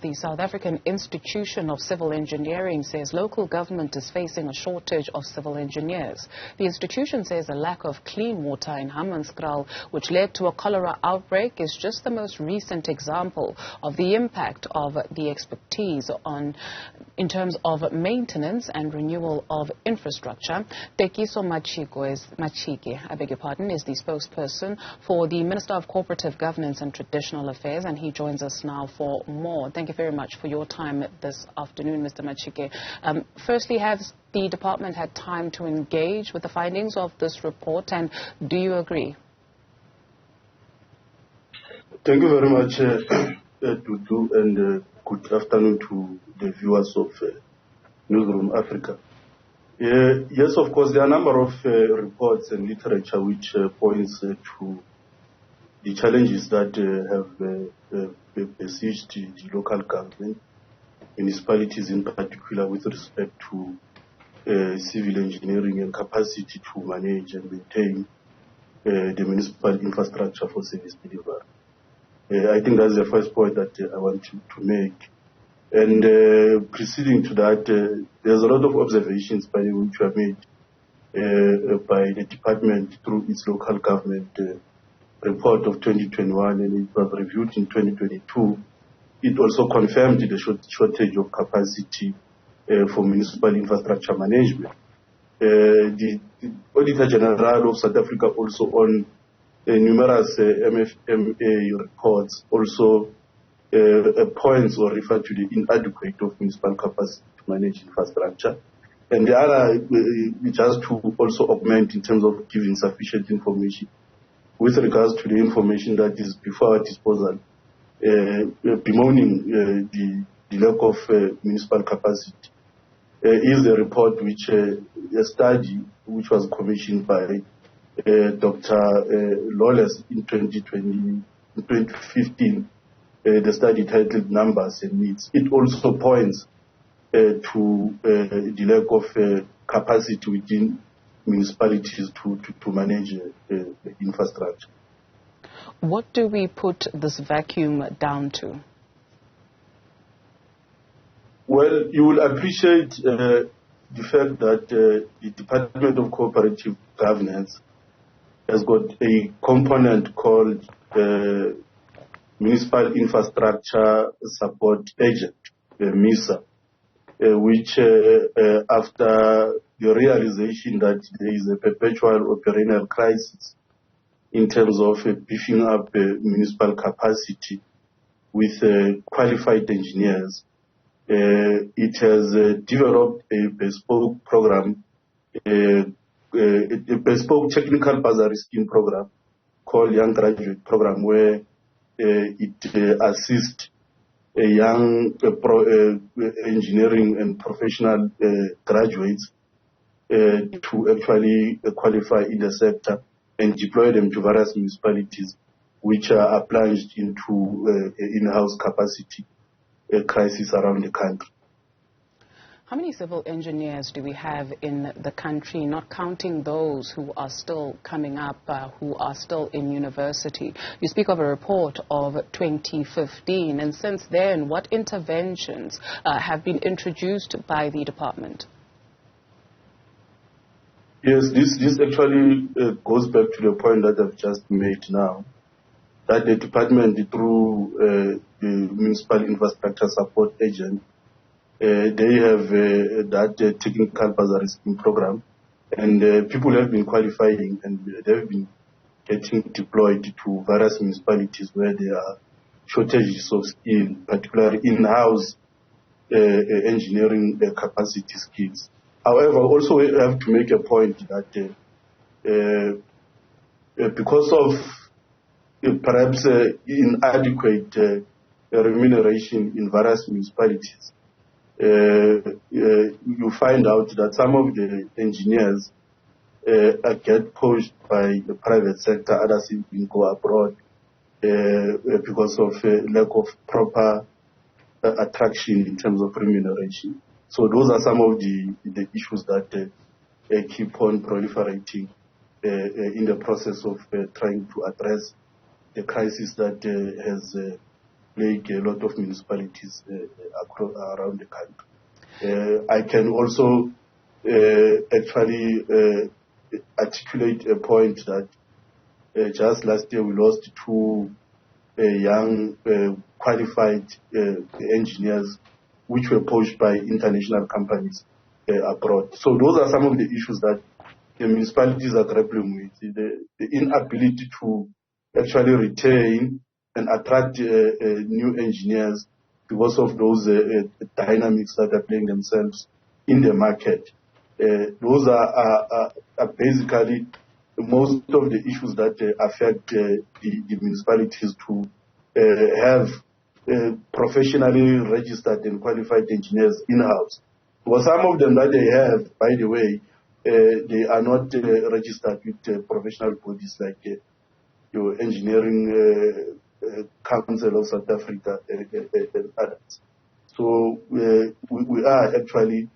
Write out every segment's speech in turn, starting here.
the South African Institution of Civil Engineering says local government is facing a shortage of civil engineers. The institution says a lack of clean water in Hammanskraal, which led to a cholera outbreak, is just the most recent example of the impact of the expertise in terms of maintenance and renewal of infrastructure. Tsekiso Machike, is the spokesperson for the Minister of Cooperative Governance and Traditional Affairs, and he joins us now for more. Thank you very much for your time this afternoon, Mr. Machike. Firstly, has the department had time to engage with the findings of this report, and do you agree? Thank you very much, Dudu, and good afternoon to the viewers of Newzroom Afrika. Yes, of course, there are a number of reports and literature which points to the challenges that have besieged the local government, municipalities in particular, with respect to civil engineering and capacity to manage and maintain the municipal infrastructure for service delivery. I think that's the first point that I want to make. And preceding to that, there's a lot of observations by which were made by the department through its local government report of 2021, and it was reviewed in 2022. It also confirmed the shortage of capacity for municipal infrastructure management. The Auditor General of South Africa also on numerous MFMA reports also points or refer to the inadequate of municipal capacity to manage infrastructure. And the other, just to also augment in terms of giving sufficient information with regards to the information that is before our disposal, bemoaning the lack of municipal capacity, is a report which, a study which was commissioned by Dr. Lawless in 2015, the study titled Numbers and Needs. It also points to the lack of capacity within municipalities to manage infrastructure. What do we put this vacuum down to? Well, you will appreciate the fact that the Department of Cooperative Governance has got a component called Municipal Infrastructure Support Agent, MISA, which after the realization that there is a perpetual perennial crisis in terms of beefing up municipal capacity with qualified engineers, it has developed a bespoke program, a bespoke technical bursary scheme program called Young Graduate Program, where it assists young engineering and professional graduates to actually qualify in the sector and deploy them to various municipalities which are plunged into in-house capacity crisis around the country. How many civil engineers do we have in the country, not counting those who are still coming up, who are still in university? You speak of a report of 2015, and since then, what interventions have been introduced by the department? Yes, this actually goes back to the point that I've just made now, that the department, through the Municipal Infrastructure Support Agent, they have that technical bursary scheme program, and people have been qualifying and they've been getting deployed to various municipalities where there are shortages of skill, particularly in-house engineering capacity skills. However, also we have to make a point that because of perhaps inadequate remuneration in various municipalities, you find out that some of the engineers get poached by the private sector, others even go abroad because of lack of proper attraction in terms of remuneration. So those are some of the issues that keep on proliferating in the process of trying to address the crisis that has plague a lot of municipalities around the country. I can also actually articulate a point that just last year we lost two young qualified engineers which were poached by international companies abroad. So those are some of the issues that the municipalities are grappling with. The inability to actually retain and attract new engineers because of those dynamics that are playing themselves in the market. Those are basically most of the issues that affect the municipalities to have professionally registered and qualified engineers in-house. Well, some of them that they have, by the way, they are not registered with professional bodies like your Engineering Council of South Africa and others. So we are actually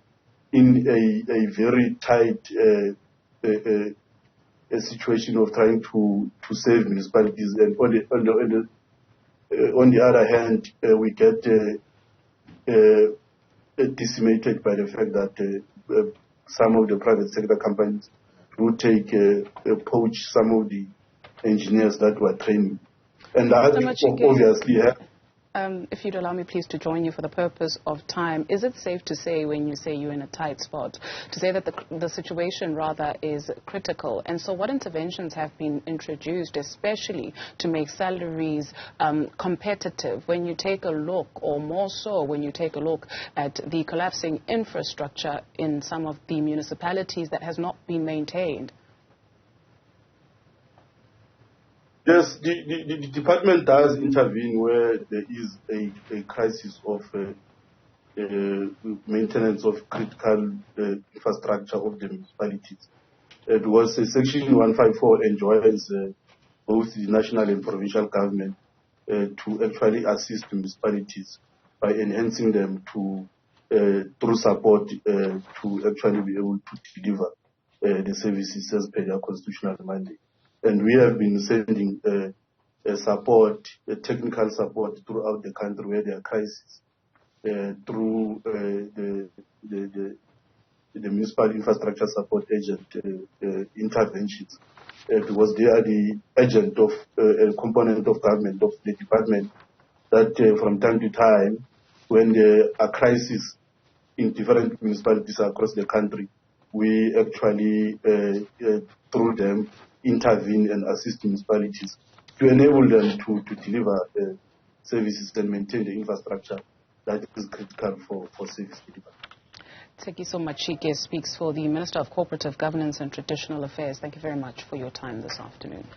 in a very tight a situation of trying to save municipalities, and on the other hand, we get decimated by the fact that some of the private sector companies do take poach some of the engineers that were training, and that obviously. If you'd allow me, please, to join you for the purpose of time, is it safe to say, when you say you're in a tight spot, to say that the situation rather is critical? And so what interventions have been introduced, especially to make salaries competitive, when you take a look, or more so when you take a look at the collapsing infrastructure in some of the municipalities that has not been maintained? Yes, the department does intervene where there is a crisis of maintenance of critical infrastructure of the municipalities. It was Section 154 enjoins both the national and provincial government to actually assist municipalities by enhancing them through support to actually be able to deliver the services as per their constitutional mandate. And we have been sending support, technical support throughout the country where there are crises through the municipal infrastructure support agent interventions, because they are the agent of a component of government, of the department, that from time to time, when there are crises in different municipalities across the country, we actually, through them, intervene and assist municipalities to enable them to deliver services and maintain the infrastructure that is critical for service delivery. Tsekiso Machike speaks for the Minister of Cooperative Governance and Traditional Affairs. Thank you very much for your time this afternoon.